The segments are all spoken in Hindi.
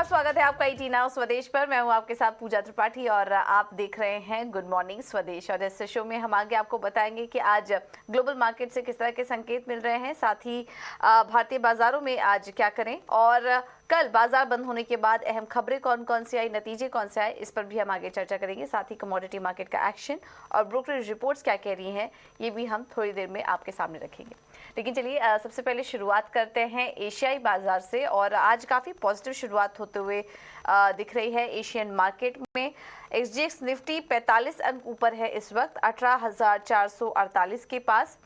नमस्कार, स्वागत है आपका ईटी नाउ स्वदेश पर। मैं हूं आपके साथ पूजा त्रिपाठी और आप देख रहे हैं गुड मॉर्निंग स्वदेश। और इस शो में हम आगे आपको बताएंगे कि आज ग्लोबल मार्केट से किस तरह के संकेत मिल रहे हैं, साथ ही भारतीय बाजारों में आज क्या करें और कल बाजार बंद होने के बाद अहम खबरें कौन कौन सी आई, नतीजे कौन से आए, इस पर भी हम आगे चर्चा करेंगे। साथ ही कमोडिटी मार्केट का एक्शन और ब्रोकरेज रिपोर्ट्स क्या कह रही हैं, ये भी हम थोड़ी देर में आपके सामने रखेंगे। लेकिन चलिए सबसे पहले शुरुआत करते हैं एशियाई बाजार से। और आज काफ़ी पॉजिटिव शुरुआत होते हुए दिख रही है एशियन मार्केट में। एसजीएक्स निफ्टी 45 अंक ऊपर है इस वक्त 18,448 के पास।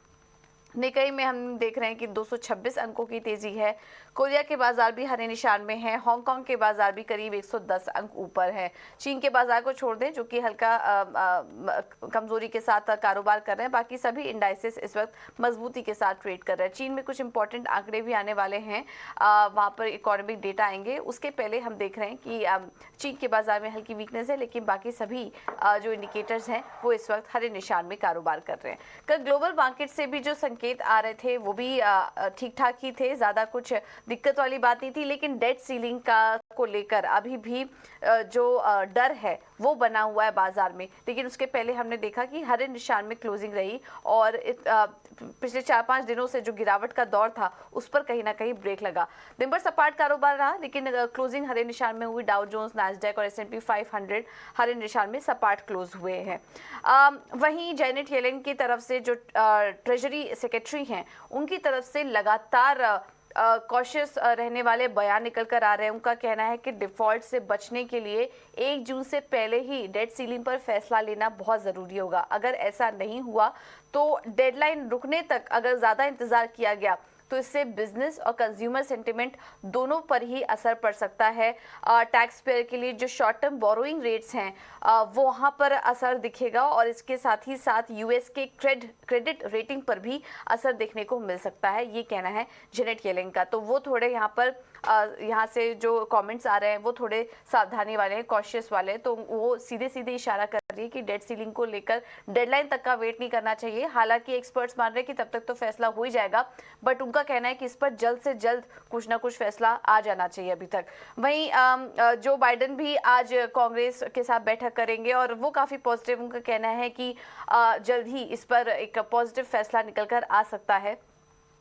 निकाई में हम देख रहे हैं कि 226 अंकों की तेजी है। कोरिया के बाजार भी हरे निशान में है। हांगकांग के बाजार भी करीब 110 अंक ऊपर है। चीन के बाजार को छोड़ दें जो कि हल्का कमजोरी के साथ कारोबार कर रहे हैं, बाकी सभी इंडाइसेस इस वक्त मजबूती के साथ ट्रेड कर रहे हैं। चीन में कुछ इंपॉर्टेंट आंकड़े भी आने वाले हैं, वहाँ पर इकोनॉमिक डेटा आएंगे। उसके पहले हम देख रहे हैं कि चीन के बाजार में हल्की वीकनेस है, लेकिन बाकी सभी जो इंडिकेटर्स हैं वो इस वक्त हरे निशान में कारोबार कर रहे हैं। कल ग्लोबल मार्केट से भी जो संकेत आ रहे थे वो भी ठीक ठाक ही थे, ज़्यादा कुछ दिक्कत वाली बात नहीं थी। लेकिन डेट सीलिंग को लेकर अभी भी जो डर है वो बना हुआ है बाजार में। लेकिन उसके पहले हमने देखा कि हरे निशान में क्लोजिंग रही और पिछले 4-5 दिनों से जो गिरावट का दौर था उस पर कहीं ना कहीं ब्रेक लगा। दिन भर सपाट कारोबार रहा, लेकिन क्लोजिंग हरे निशान में हुई। डाउ जोन्स, नैस्डैक और S&P 500 हरे निशान में सपाट क्लोज हुए हैं। वहीं जैनेट येलेन की तरफ से जो ट्रेजरी सेक्रेटरी हैं उनकी तरफ से लगातार कॉशियस रहने वाले बयान निकल कर आ रहे हैं। उनका कहना है कि डिफॉल्ट से बचने के लिए 1 जून से पहले ही डेट सीलिंग पर फैसला लेना बहुत ज़रूरी होगा। अगर ऐसा नहीं हुआ तो डेडलाइन रुकने तक अगर ज़्यादा इंतज़ार किया गया तो इससे बिजनेस और कंज्यूमर सेंटिमेंट दोनों पर ही असर पड़ सकता है। टैक्स पेयर के लिए जो शॉर्ट टर्म बोरोइंग रेट्स हैं वो वहाँ पर असर दिखेगा और इसके साथ ही साथ यूएस के क्रेडिट रेटिंग पर भी असर देखने को मिल सकता है, ये कहना है जेनेट येलेन का। तो वो थोड़े यहाँ से जो कमेंट्स आ रहे हैं वो थोड़े सावधानी वाले हैं, कॉशियस वाले हैं। तो वो सीधे सीधे इशारा कर रही है कि डेट सीलिंग को लेकर डेडलाइन तक का वेट नहीं करना चाहिए। हालांकि एक्सपर्ट्स मान रहे हैं कि तब तक तो फैसला हो ही जाएगा, बट उनका कहना है कि इस पर जल्द से जल्द कुछ ना कुछ फैसला आ जाना चाहिए अभी तक। वहीं जो बाइडेन भी आज कांग्रेस के साथ बैठक करेंगे और वो काफ़ी पॉजिटिव, उनका कहना है कि जल्द ही इस पर एक पॉजिटिव फैसला निकल कर आ सकता है।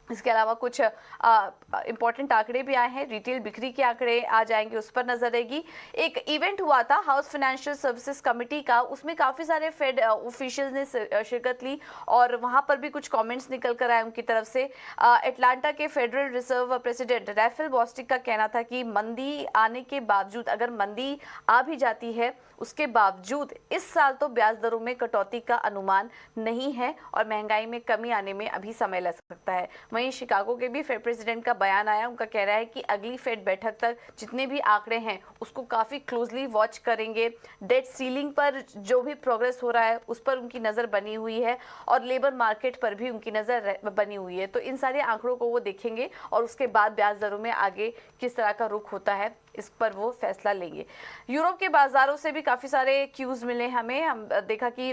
इसके अलावा कुछ इंपॉर्टेंट आंकड़े भी आए हैं। रिटेल बिक्री के आंकड़े आ जाएंगे, उस पर नजर रहेगी। एक इवेंट हुआ था हाउस फाइनेंशियल सर्विसेज कमेटी का, उसमें काफ़ी सारे फेड ऑफिशियल्स ने शिरकत ली और वहां पर भी कुछ कमेंट्स निकल कर आए उनकी तरफ से। एटलांटा के federal reserve president Raphael Bostic का कहना था कि मंदी आने के बावजूद, अगर मंदी आ भी जाती है उसके बावजूद इस साल तो ब्याज दरों में कटौती का अनुमान नहीं है और महंगाई में कमी आने में अभी समय लग सकता है। वहीं शिकागो के भी फेड प्रेसिडेंट का बयान आया, उनका कह रहा है कि अगली फेड बैठक तक जितने भी आंकड़े हैं उसको काफ़ी क्लोजली वॉच करेंगे। डेट सीलिंग पर जो भी प्रोग्रेस हो रहा है उस पर उनकी नज़र बनी हुई है और लेबर मार्केट पर भी उनकी नज़र बनी हुई है। तो इन सारे आंकड़ों को वो देखेंगे और उसके बाद ब्याज दरों में आगे किस तरह का रुख होता है इस पर वो फैसला लेंगे। यूरोप के बाजारों से भी काफ़ी सारे क्यूज मिले हमें। हम देखा कि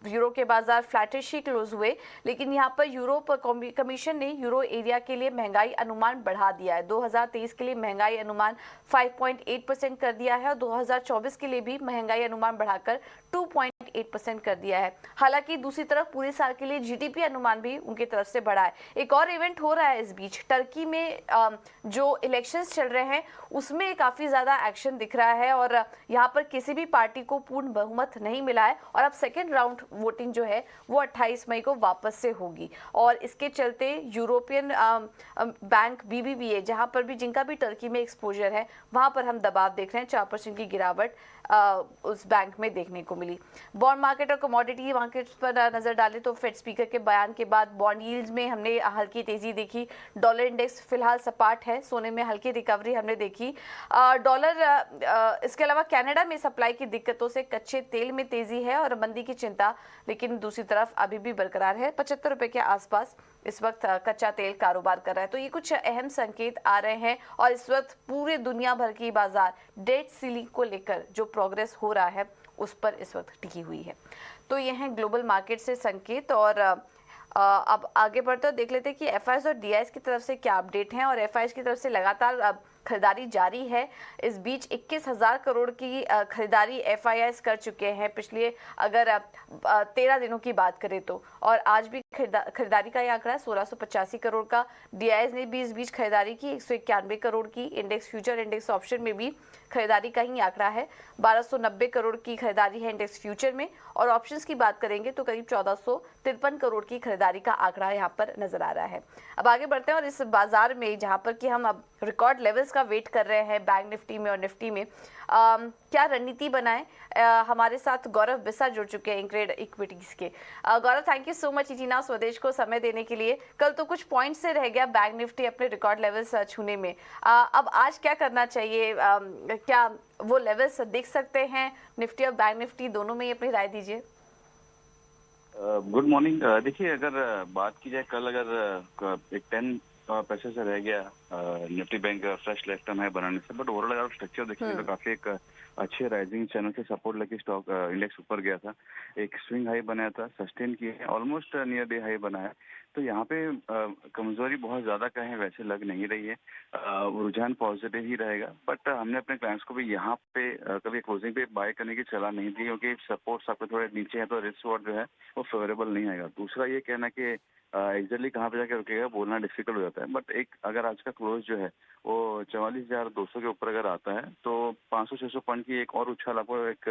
यूरो के बाजार फ्लैटिश ही क्लोज हुए, लेकिन यहाँ पर यूरोप कमीशन ने यूरो एरिया के लिए महंगाई अनुमान बढ़ा दिया है। 2023 के लिए महंगाई अनुमान 5.8% कर दिया है और 2024 के लिए भी महंगाई अनुमान बढ़ाकर 2.8% कर दिया है। हालांकि दूसरी तरफ पूरे साल के लिए जीडीपी अनुमान भी उनकी तरफ से बढ़ा है। एक और इवेंट हो रहा है इस बीच, टर्की में जो इलेक्शंस चल रहे हैं उसमें काफी ज्यादा एक्शन दिख रहा है और यहाँ पर किसी भी पार्टी को पूर्ण बहुमत नहीं मिला है और अब सेकेंड राउंड वोटिंग जो है वो 28 मई को वापस से होगी। और इसके चलते यूरोपियन बैंक BBVA, जहाँ पर भी जिनका भी टर्की में एक्सपोजर है, वहाँ पर हम दबाव देख रहे हैं। 4% की गिरावट उस बैंक में देखने को मिली। बॉन्ड मार्केट और कमोडिटी मार्केट पर नजर डालें तो फेड स्पीकर के बयान के बाद बॉन्ड यील्ड्स में हमने हल्की तेजी देखी। डॉलर इंडेक्स फिलहाल सपाट है, सोने में हल्की रिकवरी हमने देखी। डॉलर इसके अलावा कनाडा में सप्लाई की दिक्कतों से कच्चे तेल में तेजी है और मंदी की चिंता लेकिन दूसरी तरफ अभी भी बरकरार है। 75 रुपए के आसपास इस वक्त कच्चा तेल कारोबार कर रहा है। तो ये कुछ अहम संकेत आ रहे हैं और इस वक्त पूरे दुनिया भर की बाजार डेट सीलिंग को लेकर जो प्रोग्रेस हो रहा है उस पर इस वक्त टिकी हुई है। तो ये हैं ग्लोबल मार्केट से संकेत। और अब आगे बढ़ते देख लेते हैं कि एफआईएस और डीआईएस की तरफ से क्या अपडेट हैं। और एफआईएस की तरफ से लगातार खरीदारी जारी है। इस बीच 21,000 करोड़ की खरीदारी एफआईआईज कर चुके हैं पिछले अगर 13 दिनों की बात करें तो, और आज भी खरीदारी का ये आंकड़ा 1685 करोड़ का। डीआईएस ने भी इस बीच खरीदारी की 191 करोड़ की। इंडेक्स फ्यूचर इंडेक्स ऑप्शन में भी खरीदारी का ही आंकड़ा है, 1290 करोड़ की खरीदारी है इंडेक्स फ्यूचर में, और ऑप्शंस की बात करेंगे तो करीब 1453 करोड़ की खरीदारी का आंकड़ा यहाँ पर नजर आ रहा है। अब आगे बढ़ते हैं और इस बाजार में जहाँ पर कि हम अब रिकॉर्ड लेवल्स का वेट कर रहे हैं बैंक निफ्टी में और निफ्टी में, क्या रणनीति बनाएं, हमारे साथ गौरव बिस्सा जुड़ चुके हैं इंक्रेड इक्विटीज के। गौरव, थैंक यू सो मच इटीना स्वदेश को समय देने के लिए। कल तो कुछ पॉइंट से रह गया बैंक निफ्टी अपने रिकॉर्ड लेवल्स छूने में, अब आज क्या करना चाहिए, क्या वो लेवल्स देख सकते हैं निफ्टी और बैंक निफ्टी दोनों में? अपनी राय दीजिए। Good morning. देखिए, अगर बात की जाए कल अगर एक 10 पैसे से रह गया Nifty bank fresh left term है बनाने से, बट ओवरऑल अगर स्ट्रक्चर देखेंगे तो काफी एक अच्छे राइजिंग चैनल से सपोर्ट लेके स्टॉक इंडेक्स ऊपर गया था, एक स्विंग हाई बनाया था, सस्टेन किया, ऑलमोस्ट नियर डे हाई बना है। तो यहाँ पे कमजोरी बहुत ज्यादा कहें वैसे लग नहीं रही है, रुझान पॉजिटिव ही रहेगा। बट हमने अपने क्लाइंट्स को भी यहाँ पे कभी क्लोजिंग पे बाय करने की सलाह नहीं दी, क्योंकि सपोर्ट्स आपके थोड़े नीचे है तो रिस्क जो है वो फेवरेबल नहीं आएगा। दूसरा ये कहना कि एग्जैक्टली कहाँ पे जाके रुकेगा बोलना डिफिकल्ट हो जाता है, बट एक अगर आज का क्लोज जो है वो 44,200 के ऊपर अगर आता है तो 500-600 पॉइंट की एक और उछाल आपको एक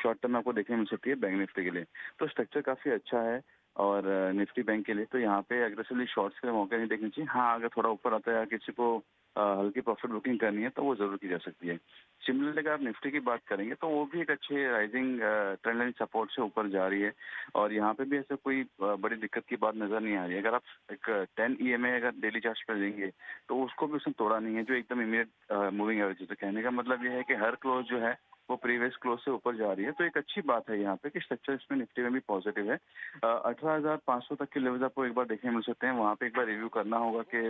शॉर्ट टर्म में आपको देखने मिल सकती है बैंक निफ्टी के लिए। तो स्ट्रक्चर काफी अच्छा है और निफ्टी बैंक के लिए तो यहाँ पे अग्रेसिवली शॉर्ट्स के मौके नहीं देखने चाहिए। हाँ, अगर थोड़ा ऊपर आता है या किसी को हल्की प्रॉफिट बुकिंग करनी है तो वो जरूर की जा सकती है। सिमिलरली अगर आप निफ्टी की बात करेंगे तो वो भी एक अच्छे राइजिंग ट्रेंड लाइन सपोर्ट से ऊपर जा रही है और यहाँ पे भी ऐसा कोई बड़ी दिक्कत की बात नजर नहीं आ रही है। अगर आप एक 10 EMA अगर डेली चार्ट पर देंगे तो उसको भी उसने तोड़ा नहीं है, जो एकदम इमीडिएट मूविंग एवरेज है। तो कहने का मतलब ये है कि हर क्लोज जो है वो प्रीवियस क्लोज से ऊपर जा रही है, तो एक अच्छी बात है यहाँ पे कि स्ट्रक्चर इसमें निफ्टी में भी पॉजिटिव है। 18,500 तक के लेवल्स आपको एक बार देखने मिल सकते हैं, वहाँ पे एक बार रिव्यू करना होगा कि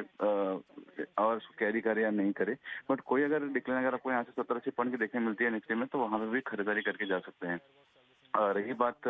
और कैरी करे या नहीं करे। बट कोई अगर डिक्लाइन अगर आपको यहाँ से 70-80 पॉइंट की देखने मिलती है निफ्टी में तो वहाँ पे भी खरीदारी करके जा सकते हैं। रही बात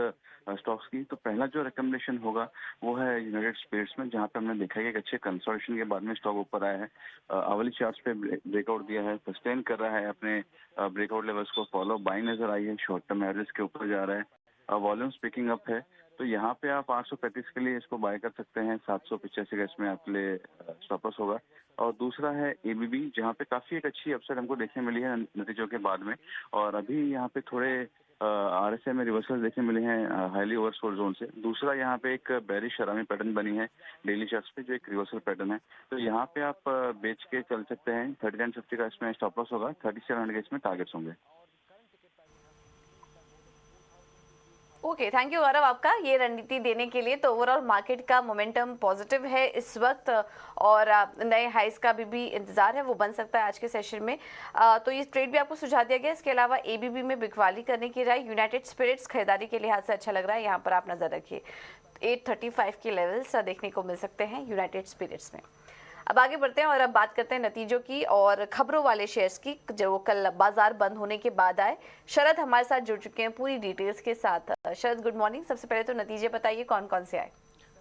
स्टॉक्स की, तो पहला जो रिकमेंडेशन होगा वो है यूनाइटेड स्पिरिट्स में, जहाँ पे हमने देखा है कि अच्छे कंसोलिडेशन के बाद में स्टॉक ऊपर आया है, आवली चार्ट्स पे ब्रेकआउट दिया है, सस्टेन कर रहा है अपने ब्रेकआउट लेवल्स को, फॉलो बाइंग नजर आई है, शॉर्ट टर्म एवरेज के ऊपर जा रहा है, वॉल्यूम पिकिंग अप है। तो यहाँ पे आप 835 के लिए इसको बाय कर सकते हैं, 785 का इसमें आपके लिए स्टॉप होगा। और दूसरा है एबीबी, जहाँ पे काफी एक अच्छी अपसाइड हमको देखने मिली है नतीजों के बाद में, और अभी यहाँ पे थोड़े आरएसआई में रिवर्सल देखने मिले हैं हाईली ओवरसोल्ड जोन से। दूसरा यहाँ पे एक बेरिश शरामी पैटर्न बनी है डेली चार्ट्स पे, जो एक रिवर्सल पैटर्न है। तो यहाँ पे आप बेच के चल सकते हैं। 3950 का इसमें स्टॉप लॉस होगा, 3700 के इसमें टारगेट्स होंगे। ओके, थैंक यू गौरव आपका ये रणनीति देने के लिए। तो ओवरऑल मार्केट का मोमेंटम पॉजिटिव है इस वक्त और नए हाइस का भी इंतजार है, वो बन सकता है आज के सेशन में। तो ये ट्रेड भी आपको सुझाव दिया गया। इसके अलावा एबीबी में बिकवाली करने की राय, यूनाइटेड स्पिरिट्स खरीदारी के लिहाज से अच्छा लग रहा है, यहाँ पर आप नजर रखिए। 835 के लेवल्स देखने को मिल सकते हैं यूनाइटेड स्पिरिट्स में। अब आगे बढ़ते हैं और अब बात करते हैं नतीजों की और खबरों वाले शेयर्स की जो कल बाजार बंद होने के बाद आए। शरद हमारे साथ जुड़ चुके हैं पूरी डिटेल्स के साथ। शरद, गुड मॉर्निंग। सबसे पहले तो नतीजे बताइए कौन कौन से आए।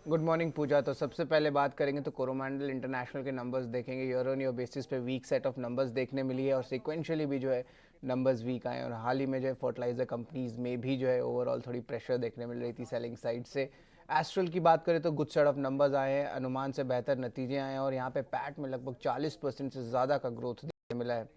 गुड मॉर्निंग पूजा। तो सबसे पहले बात करेंगे तो कोरोमंडल इंटरनेशनल के नंबर्स देखेंगे। ईयर ऑन ईयर बेसिस पे वीक सेट ऑफ नंबर्स देखने मिली है और सिक्वेंशियली भी जो है नंबर्स वीक आए, और हाल ही में जो है फर्टिलाइजर कंपनीज में भी जो है ओवरऑल थोड़ी प्रेशर देखने मिल रही थी सेलिंग साइड से। एस्ट्रल की बात करें तो गुड सेट ऑफ नंबर्स आए हैं, अनुमान से बेहतर नतीजे आए हैं और यहाँ पे पैट में लगभग 40% से ज़्यादा का ग्रोथ देखने मिला है।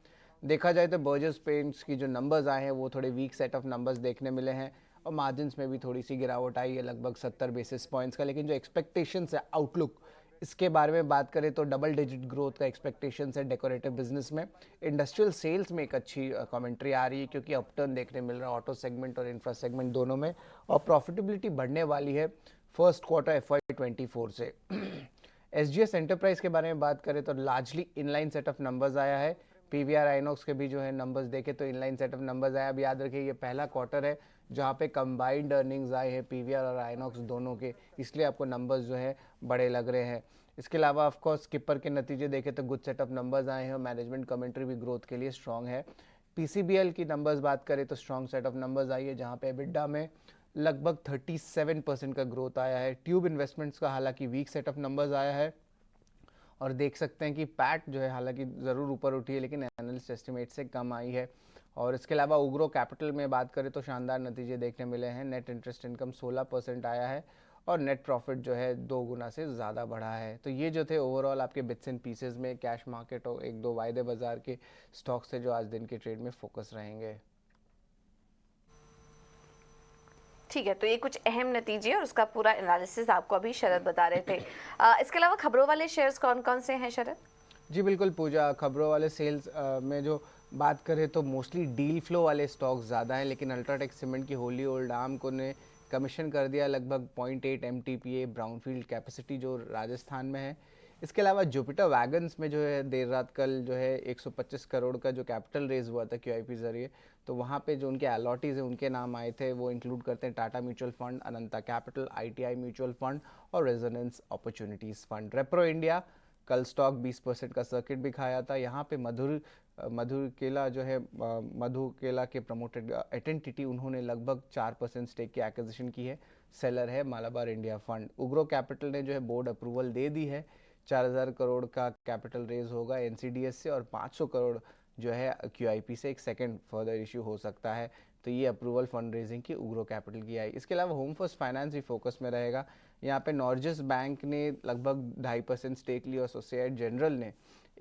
देखा जाए तो बर्जर्स पेंट्स की जो नंबर्स आए हैं वो थोड़े वीक सेट ऑफ नंबर्स देखने मिले हैं और मार्जिन्स में भी थोड़ी सी गिरावट आई है लगभग 70 बेसिस पॉइंट्स का। लेकिन जो एक्सपेक्टेशंस है आउटलुक, इसके बारे में बात करें तो डबल डिजिट ग्रोथ का एक्सपेक्टेशंस है डेकोरेटिव बिजनेस में। इंडस्ट्रियल सेल्स में एक अच्छी कमेंट्री आ रही है क्योंकि अपटर्न देखने मिल रहा है ऑटो सेगमेंट और इंफ्रा सेगमेंट दोनों में, और प्रॉफिटेबिलिटी बढ़ने वाली है फर्स्ट क्वार्टर FY24 से। SGS एंटरप्राइज के बारे में बात करें तो largely inline set of numbers आया है। PVR आइनॉक्स के भी जो है नंबर्स देखे तो इनलाइन सेट ऑफ नंबर्स आया। अब याद रखिए ये पहला क्वार्टर है जहाँ पे कंबाइंड अर्निंग्स आए हैं PVR और आइनॉक्स दोनों के, इसलिए आपको नंबर्स जो है बड़े लग रहे हैं। इसके अलावा ऑफकोर्स स्किपर के नतीजे देखे तो गुड सेट ऑफ नंबर्स आए हैं और मैनेजमेंट कमेंट्री भी ग्रोथ के लिए स्ट्रॉन्ग है। PCBL की नंबर्स बात करें तो strong set of numbers I है जहाँ पे EBITDA में लगभग 37% का ग्रोथ आया है। ट्यूब इन्वेस्टमेंट्स का हालांकि वीक सेट ऑफ नंबर्स आया है और देख सकते हैं कि पैट जो है हालांकि ज़रूर ऊपर उठी है लेकिन एनालिस्ट एस्टिमेट से कम आई है। और इसके अलावा उग्रो कैपिटल में बात करें तो शानदार नतीजे देखने मिले हैं। नेट इंटरेस्ट इनकम 16% आया है और नेट प्रॉफिट जो है 2 गुना से ज़्यादा बढ़ा है। तो ये जो थे ओवरऑल आपके बिट्स एंड पीसेज में कैश मार्केट और एक दो वायदे बाजार के स्टॉक्स थे जो आज दिन के ट्रेड में फोकस रहेंगे। ठीक है, तो ये कुछ अहम नतीजे और उसका पूरा एनालिसिस आपको अभी शरद बता रहे थे। इसके अलावा खबरों वाले शेयर्स कौन कौन से हैं शरद? जी बिल्कुल पूजा, खबरों वाले सेल्स में जो बात करें तो मोस्टली डील फ्लो वाले स्टॉक्स ज़्यादा हैं, लेकिन अल्ट्राटेक सीमेंट की होली ओल्ड आर्म को ने कमीशन कर दिया लगभग 0.8 MTPA ब्राउनफील्ड कैपेसिटी जो राजस्थान में है। इसके अलावा जुपिटर वैगन्स में जो है देर रात कल जो है 125 करोड़ का जो कैपिटल रेज हुआ था QIP जरिए, तो वहाँ पे जो उनके अलॉटीज़ हैं उनके नाम आए थे, वो इंक्लूड करते हैं टाटा म्यूचुअल फंड, अनंता कैपिटल, ITI म्यूचुअल फंड और resonance opportunities fund. Repro India कल स्टॉक 20% का सर्किट भी खाया था। यहाँ पे मधुर केला जो है मधु केला के प्रमोटेड एंटिटी, उन्होंने लगभग 4% स्टेक की एक्विजिशन की है। सेलर है मालाबार इंडिया फंड। उग्रो कैपिटल ने जो है बोर्ड अप्रूवल दे दी है, 4000 करोड़ का कैपिटल रेज होगा NCDS से और 500 करोड़ जो है QIP से एक सेकेंड फर्दर इश्यू हो सकता है। तो ये अप्रूवल फंड रेजिंग की उग्रो कैपिटल की आई। इसके अलावा होम फर्स्ट फाइनेंस भी फोकस में रहेगा। यहाँ पे नॉर्जस बैंक ने लगभग 2.5% स्टेक ली और सोसाइटी जनरल ने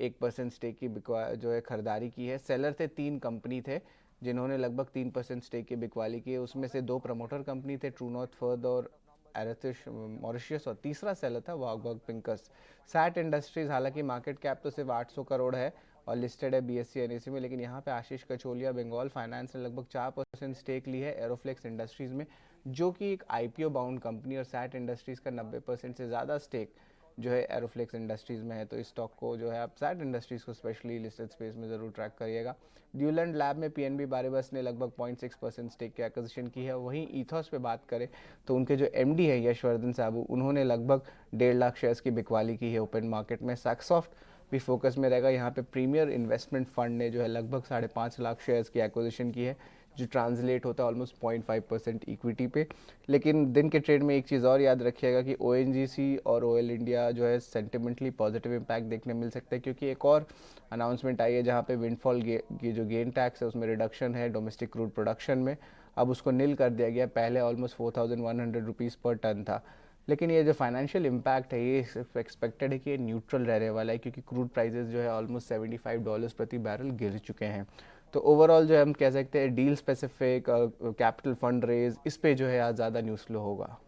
1% स्टेक की जो है खरीदारी की है। सेलर थे 3 कंपनी थे जिन्होंने लगभग 3% स्टेक की बिकवाली की है, उसमें से 2 प्रमोटर कंपनी थे, ट्रू नॉर्थ फर्द और एरेथिश मॉरिशियस, और तीसरा सेलर था वागबर्ग पिंकस। सैट इंडस्ट्रीज हालांकि मार्केट कैप तो सिर्फ 800 करोड़ है और लिस्टेड है BSE NSE में, लेकिन यहाँ पे आशीष कचोलिया बंगाल फाइनेंस ने लगभग 4% स्टेक ली है एरोफ्लेक्स इंडस्ट्रीज में, जो कि एक IPO बाउंड कंपनी, और सैट इंडस्ट्रीज का 90% से ज़्यादा स्टेक जो है एरोफ्लेक्स इंडस्ट्रीज में है। तो इस स्टॉक को जो है आप सैट इंडस्ट्रीज को स्पेशली लिस्टेड स्पेस में ज़रूर ट्रैक करिएगा। ड्यूलैंड लैब में PNB पारिबस ने लगभग 0.6% स्टेक की एक्विजिशन की है। वहीं ईथॉस पे बात करें तो उनके जो MD है यशवर्धन साबू, उन्होंने लगभग 1.5 लाख शेयर्स की बिकवाली की है ओपन मार्केट में। सैक्सॉफ्ट भी फोकस में रहेगा। यहाँ पे प्रीमियर इन्वेस्टमेंट फंड ने जो है लगभग 5.5 लाख शेयर्स की एक्विजिशन की है, जो ट्रांसलेट होता है ऑलमोस्ट 0.5% इक्विटी पे। लेकिन दिन के ट्रेड में एक चीज़ और याद रखिएगा कि ONGC और OIL इंडिया जो है सेंटिमेंटली पॉजिटिव इम्पैक्ट देखने मिल सकता है, क्योंकि एक और अनाउंसमेंट आई है जहाँ पे विंडफॉल की जो गेन टैक्स है उसमें रिडक्शन है डोमेस्टिक क्रूड प्रोडक्शन में, अब उसको नील कर दिया गया। पहले ऑलमोस्ट 4100 रुपीज़ पर टन था, लेकिन ये जो फाइनेंशियल इम्पैक्ट है ये एक्सपेक्टेड है कि ये न्यूट्रल रहने वाला है, क्योंकि क्रूड प्राइसेस जो है ऑलमोस्ट $75 प्रति बैरल गिर चुके हैं। तो ओवरऑल जो है हम कह सकते हैं deal specific capital fund raise, इस पे जो है आज ज़्यादा न्यूज़ फ्लो होगा।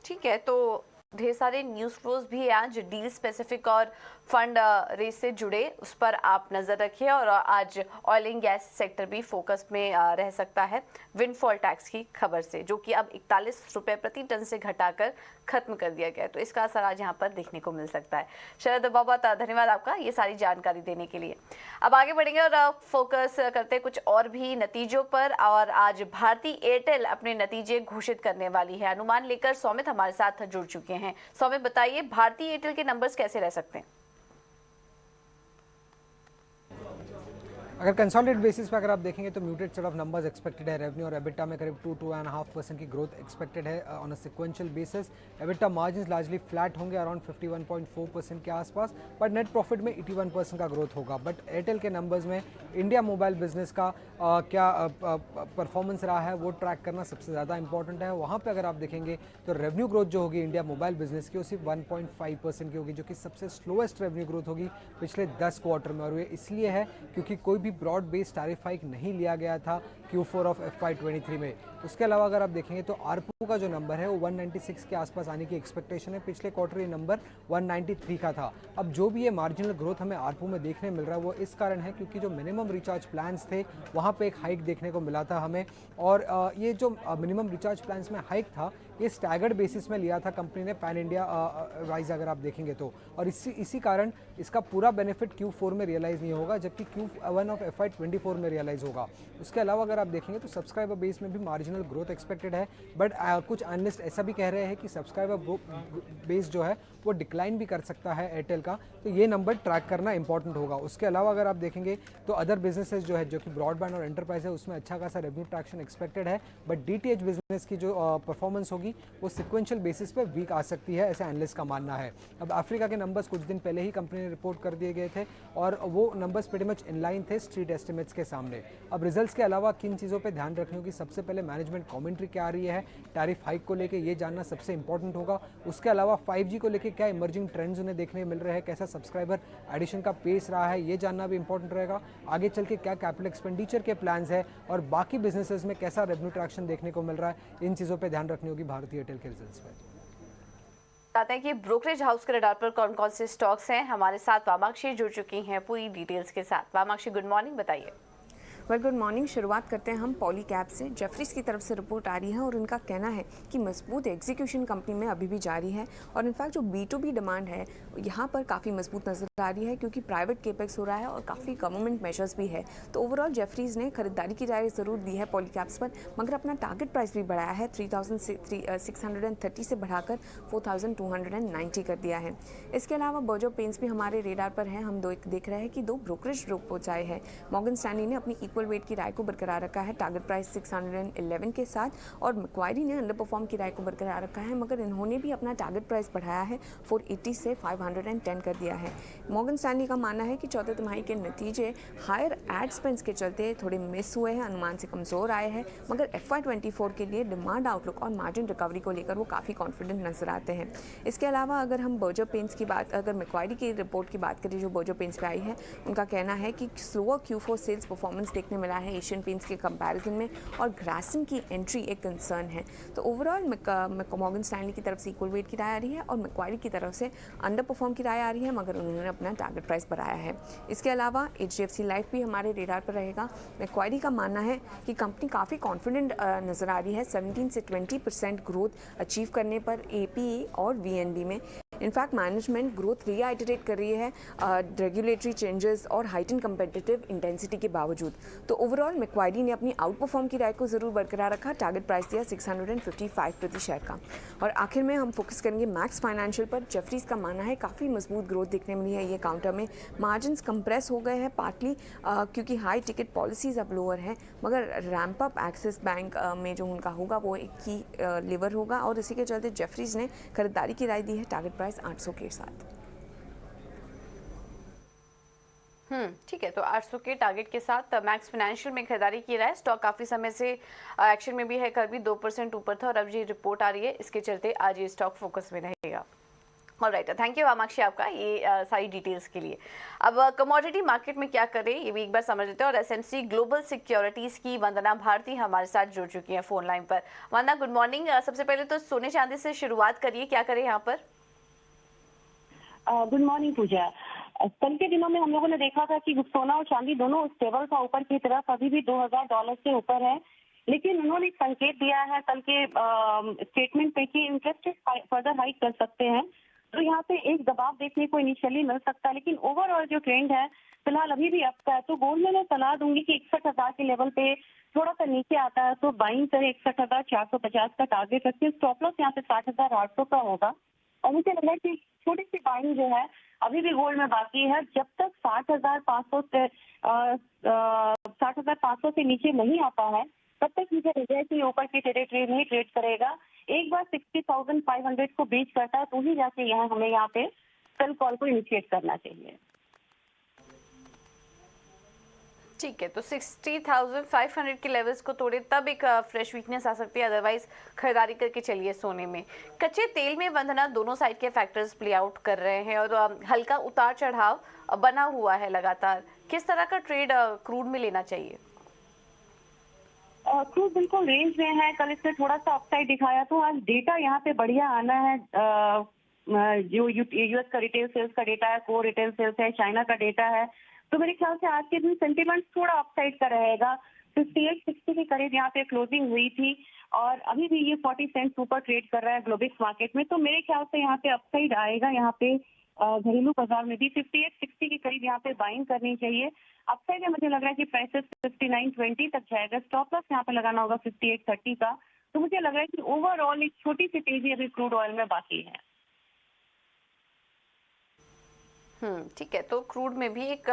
ठीक है, तो ढेर सारे न्यूज़ फ्लोज भी हैं आज डील स्पेसिफिक और फंड रेस से जुड़े, उस पर आप नज़र रखिए। और आज ऑयल एंड गैस सेक्टर भी फोकस में रह सकता है विंडफॉल टैक्स की खबर से, जो कि अब 41 रुपये प्रति टन से घटाकर खत्म कर दिया गया है। तो इसका असर आज यहाँ पर देखने को मिल सकता है। शरद, बहुत धन्यवाद आपका ये सारी जानकारी देने के लिए। अब आगे बढ़ेंगे और फोकस करते हैं कुछ और भी नतीजों पर। और आज भारती एयरटेल अपने नतीजे घोषित करने वाली है। अनुमान लेकर सौमित हमारे साथ जुड़ चुके हैं। सौमित, बताइए भारती एयरटेल के नंबर्स कैसे रह सकते हैं? अगर कंसोलिडेटेड बेसिस पे अगर आप देखेंगे तो muted set of numbers expected है। रेवेन्यू और एबिटा में करीब 2-2.5% की ग्रोथ एक्सपेक्टेड है on a sequential basis. EBITDA margins largely flat होंगे अराउंड 51.4% के आसपास, बट नेट प्रॉफिट में 81% का ग्रोथ होगा। बट एयरटेल के नंबर्स में इंडिया मोबाइल बिजनेस का क्या परफॉर्मेंस रहा है वो ट्रैक करना सबसे ज़्यादा इंपॉर्टेंट है। वहाँ पर अगर आप देखेंगे तो रेवेन्यू ग्रोथ जो होगी इंडिया मोबाइल बिजनेस की वो सिर्फ 1.5% की होगी, जो कि सबसे स्लोएस्ट रेवेन्यू ग्रोथ होगी पिछले 10 क्वार्टर में। और ये इसलिए है क्योंकि कोई भी ब्रॉड बेस्ड टैरिफ हाइक नहीं लिया गया था Q4 ऑफ FY23 में। उसके अलावा अगर आप देखेंगे तो ARPU का जो नंबर है वो 196 के आसपास आने की एक्सपेक्टेशन है। पिछले क्वार्टर ये नंबर 193 का था। अब जो भी ये मार्जिनल ग्रोथ हमें ARPU में देखने मिल रहा है वो इस कारण है क्योंकि जो मिनिमम रिचार्ज प्लान्स थे वहाँ पे एक हाइक देखने को मिला था हमें, और ये जो मिनिमम रिचार्ज प्लान्स में हाइक था ये स्टैगर्ड बेसिस में लिया था कंपनी ने पैन इंडिया वाइज अगर आप देखेंगे तो, और इसी कारण इसका पूरा बेनिफिट Q4 में रियलाइज़ नहीं होगा, जबकि Q1 ऑफ FY24 में रियलाइज़ होगा। उसके अलावा अगर आप देखेंगे तो सब्सक्राइबर बेस में भी मार्जिनल ग्रोथ एक्सपेक्टेड है, बट कुछ एनालिस्ट ऐसा भी कह रहे हैं कि सब्सक्राइबर बेस जो है वो डिक्लाइन भी कर सकता है एयरटेल का, तो ये नंबर ट्रैक करना इंपॉर्टेंट होगा। उसके अलावा अगर आप देखेंगे तो अदर बिजनेसेस जो है, जो कि ब्रॉडबैंड और एंटरप्राइज है, उसमें अच्छा खासा रेवेन्यू ट्रैक्शन एक्सपेक्टेड है, बट डीटीएच बिजनेस की जो परफॉर्मेंस होगी वो सिक्वेंशियल बेसिस पे वीक आ सकती है, ऐसा एनालिस्ट का मानना है। अब अफ्रीका के नंबर्स कुछ दिन पहले ही कंपनी ने रिपोर्ट कर दिए गए थे और वो numbers pretty much in line थे स्ट्रीट एस्टिमेट्स के सामने। अब रिजल्ट्स के अलावा किन चीज़ों पे ध्यान रखनी होगी, सबसे पहले मैनेजमेंट कमेंट्री क्या आ रही है, टैरिफ हाइक को लेके ये जानना सबसे इंपॉर्टेंट होगा। उसके अलावा 5G को लेके क्या इमर्जिंग ट्रेंड्स उन्हें देखने मिल रहे हैं, कैसा सब्सक्राइबर एडिशन का पेस रहा है, ये जानना भी इंपॉर्टेंट रहेगा। आगे चल के क्या कैपिटल एक्सपेंडिचर के प्लान्स है और बाकी बिजनेसेस में कैसा रेवेन्यू ट्रैक्शन देखने को मिल रहा है, इन चीज़ों पर ध्यान रखनी होगी भारतीय एयरटेल के रिजल्ट्स पर। बताते हैं कि ब्रोकरेज हाउस के रडार पर कौन कौन से स्टॉक्स हैं। हमारे साथ वामाक्षी जुड़ चुकी हैं पूरी डिटेल्स के साथ। वामाक्षी, गुड मॉर्निंग, बताइए। Good morning. शुरुआत करते हैं हम पॉली कैब से। जेफरीज की तरफ से रिपोर्ट आ रही है और उनका कहना है कि मजबूत एग्जीक्यूशन कंपनी में अभी भी जारी है और इनफैक्ट जो B2B डिमांड है यहाँ पर काफ़ी मजबूत नजर आ रही है, क्योंकि प्राइवेट केपेक्स हो रहा है और काफ़ी गवर्नमेंट मेजर्स भी है। तो ओवरऑल जेफरीज ने खरीदारी की राय ज़रूर दी है पॉली कैब्स पर, मगर अपना टारगेट प्राइस भी बढ़ाया है, 3630 से बढ़ाकर 4290 कर दिया है। इसके अलावा बर्जर पेंट्स भी हमारे रेडार पर है। हम देख रहे हैं कि 2 ब्रोकरेज रिपोर्ट्स आए हैं। मॉर्गन स्टैनली ने अपनी इक्वल वेट की राय को बरकरार रखा है टारगेट प्राइस 611 के साथ, और मैक्वायरी ने अंडर परफॉर्म की राय को बरकरार रखा है, मगर इन्होंने भी अपना टारगेट प्राइस बढ़ाया है 480 से 510 कर दिया है। मॉर्गन स्टैनली का मानना है कि चौथे तिमाही के नतीजे हायर एड स्पेंड्स के चलते थोड़े मिस हुए हैं, अनुमान से कमज़ोर आए हैं, मगर FY24 के लिए डिमांड आउटलुक और मार्जिन रिकवरी को लेकर वो काफ़ी कॉन्फिडेंट नजर आते हैं। इसके अलावा अगर हम बर्जर पेंट्स की बात, अगर मैक्वायरी की रिपोर्ट की बात करें जो बर्जर पेंट्स पे आई है, उनका कहना है कि स्लोअर Q4 सेल्स परफॉर्मेंस देखने मिला है एशियन पेंट्स के कंपैरिजन में, और ग्रासिम की एंट्री एक कंसर्न है। तो ओवरऑल मॉर्गन स्टैनली की तरफ से इक्वल वेट की राय आ रही है और मैक्वायरी की तरफ से अंडर परफॉर्म की राय आ रही है, मगर उन्होंने अपना टारगेट प्राइस बढ़ाया है। इसके अलावा HDFC लाइफ भी हमारे रेडार पर रहेगा। मैक्वायरी का मानना है कि कंपनी काफ़ी कॉन्फिडेंट नज़र आ रही है 17 से 20% ग्रोथ अचीव करने पर APE और VNB में। इनफैक्ट मैनेजमेंट ग्रोथ रीआइटरेट कर रही है रेगुलेटरी चेंजेस और हाइटन कंपेटिटिव इंटेंसिटी के बावजूद। तो ओवरऑल मैक्वायरी ने अपनी आउट परफॉर्म की राय को ज़रूर बरकरार रखा, टारगेट प्राइस दिया 655 प्रति शेयर का। और आखिर में हम फोकस करेंगे मैक्स फाइनेंशियल पर। जेफरीज का मानना है काफ़ी मजबूत ग्रोथ देखने मिली है ये काउंटर में। मार्जिन्स कंप्रेस हो गए हैं पार्टली क्योंकि हाई टिकट पॉलिसीज़ अब लोअर है, मगर रैंप अप एक्सिस बैंक में जो उनका होगा वो एक की लिवर होगा, और इसी के चलते जेफरीज ने खरीदारी की राय दी है टारगेट प्राइस 800 के साथ। ठीक है, तो 800 के टारगेट के साथ मैक्स फाइनेंशियल में खरीदारी की रहा है। स्टॉक काफी समय से एक्शन में भी है, कल भी 2% ऊपर था और अब ये रिपोर्ट आ रही है, इसके चलते आज ये स्टॉक फोकस में रहेगा। ऑलराइट, थैंक यू वामाक्षी आपका ये सारी डिटेल्स के लिए। अब कमोडिटी मार्केट में क्या करें ये भी एक बार समझ लेते हैं, और SMC ग्लोबल सिक्योरिटीज की वंदना भारती हमारे साथ जुड़ चुकी हैं फोन लाइन पर। वंदना, गुड मॉर्निंग। सबसे पहले तो सोने चांदी से शुरुआत करिए, क्या करें यहाँ पर? गुड मॉर्निंग पूजा। कल के दिनों में हम लोगों ने देखा था कि सोना और चांदी दोनों स्टेबल था ऊपर की तरफ, अभी भी $2000 से ऊपर है, लेकिन उन्होंने एक संकेत दिया है कल के स्टेटमेंट पे कि इंटरेस्ट फर्दर हाइक कर सकते हैं। तो यहाँ पे एक दबाव देखने को इनिशियली मिल सकता है, लेकिन ओवरऑल जो ट्रेंड है फिलहाल अभी भी अप का है। तो गोल्ड में मैं सलाह दूंगी कि 61,000 के लेवल पे थोड़ा सा नीचे आता है तो बाइंग करें, 61,450 का टारगेट रखिए। स्टॉप लॉस यहाँ पे 60,800 का होगा, और मुझे लग रहा है कि छोटी सी बाइंग जो है अभी भी गोल्ड में बाकी है। जब तक 60,500 से नीचे नहीं आता है तब तक मुझे लग रहा है कि ऊपर की टेरिटरी में ही ट्रेड करेगा। एक बार 60,500 को बीच करता है तो ही जाके हमें यहाँ पे सेल कॉल को इनिशिएट करना चाहिए। ठीक है, तो 60,500 के लेवल्स को तोड़े तब एक फ्रेश वीकनेस आ सकती है, अदरवाइज खरीदारी करके चलिए सोने में। कच्चे तेल में वंदना दोनों साइड के फैक्टर्स प्ले आउट कर रहे हैं और हल्का उतार चढ़ाव बना हुआ है लगातार। किस तरह का ट्रेड क्रूड में लेना चाहिए? क्रूड बिल्कुल रेंज में है, कल इसने थोड़ा सा अपसाइड दिखाया, तो आज डेटा यहाँ पे बढ़िया आना है। जो US का रिटेल सेल्स का डेटा है, कोर रिटेल सेल्स है, चाइना का डेटा है, तो मेरे ख्याल से आज के दिन सेंटीमेंट थोड़ा अपसाइड का रहेगा। 5860 के करीब यहाँ पे क्लोजिंग हुई थी और अभी भी ये 40 सेंट ऊपर ट्रेड कर रहा है ग्लोबिक्स मार्केट में, तो मेरे ख्याल से यहाँ पे अपसाइड आएगा। यहाँ पे घरेलू बाजार में भी 5860 के करीब यहाँ पे बाइंग करनी चाहिए। अपसाइड में मुझे लग रहा है कि प्राइसेस 5920 तक जाएगा। स्टॉप लॉस यहाँ पे लगाना होगा 5830 का। तो मुझे लग रहा है कि ओवरऑल एक छोटी सी तेजी अभी क्रूड ऑयल में बाकी है। ठीक है, तो क्रूड में भी एक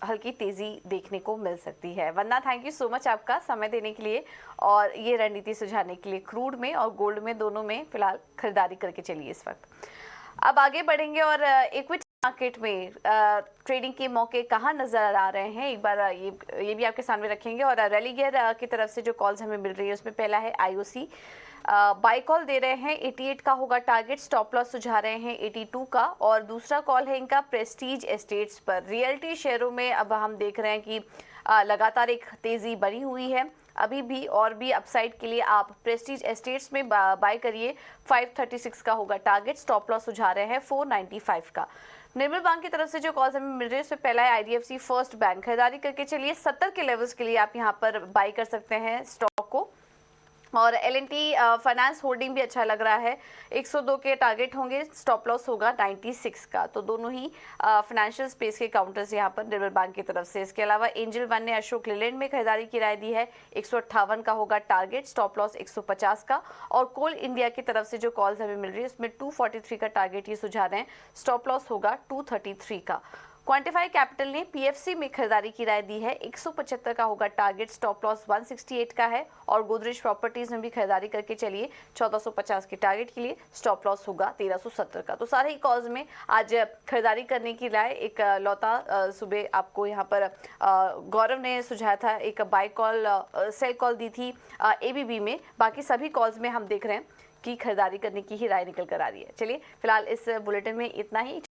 हल्की तेजी देखने को मिल सकती है। वंदना, थैंक यू सो मच आपका समय देने के लिए और ये रणनीति सुझाने के लिए। क्रूड में और गोल्ड में दोनों में फिलहाल खरीदारी करके चलिए इस वक्त। अब आगे बढ़ेंगे और इक्विटी मार्केट में ट्रेडिंग के मौके कहाँ नजर आ रहे हैं, एक बार ये भी आपके सामने रखेंगे। और रैली गियर की तरफ से जो कॉल्स हमें मिल रही है उसमें पहला है आईओसी, बाय कॉल दे रहे हैं 88 का होगा टारगेट, स्टॉप लॉस सुझा रहे हैं 82 का। और दूसरा कॉल है इनका प्रेस्टीज एस्टेट्स पर। रियल्टी शेयरों में अब हम देख रहे हैं कि लगातार एक तेजी बनी हुई है अभी भी, और भी अपसाइड के लिए आप प्रेस्टीज एस्टेट्स में बाय करिए। 536 का होगा टारगेट, स्टॉप लॉस सुझा रहे हैं 495 का। निर्मल बैंक की तरफ से जो कॉल्स हमें मिल रहे हैं उसमें पहला है आईडीएफसी फर्स्ट बैंक, खरीदारी करके चलिए 70 के लेवल्स के लिए आप यहां पर बाय कर सकते हैं स्टॉक को। और एल&टी फाइनेंस होल्डिंग भी अच्छा लग रहा है, 102 के टारगेट होंगे, स्टॉप लॉस होगा 96 का। तो दोनों ही फाइनेंशियल स्पेस के काउंटर्स यहाँ पर निर्मल बैंक की तरफ से। इसके अलावा एंजल वन ने अशोक लेलैंड में खरीदारी की राय दी है, 158 का होगा टारगेट, स्टॉप लॉस 150 का। और कोल इंडिया की तरफ से जो कॉल्स हमें मिल रही है उसमें 243 का टारगेट ये सुझा रहे हैं, स्टॉप लॉस होगा 233 का। क्वांटिफाई कैपिटल ने पीएफसी में खरीदारी की राय दी है, 175 का होगा टारगेट, स्टॉप लॉस 168 का है। और गोदरेज प्रॉपर्टीज में भी खरीदारी करके चलिए 1450 के टारगेट के लिए, स्टॉप लॉस होगा 1370 का। तो सारे ही कॉल्स में आज खरीदारी करने की राय एक लौता सुबह आपको यहाँ पर गौरव ने सुझाया था, एक बाय कॉल सेल कॉल दी थी एबीबी में। बाकी सभी कॉल्स में हम देख रहे हैं कि खरीदारी करने की ही राय निकल कर आ रही है। चलिए फिलहाल इस बुलेटिन में इतना ही।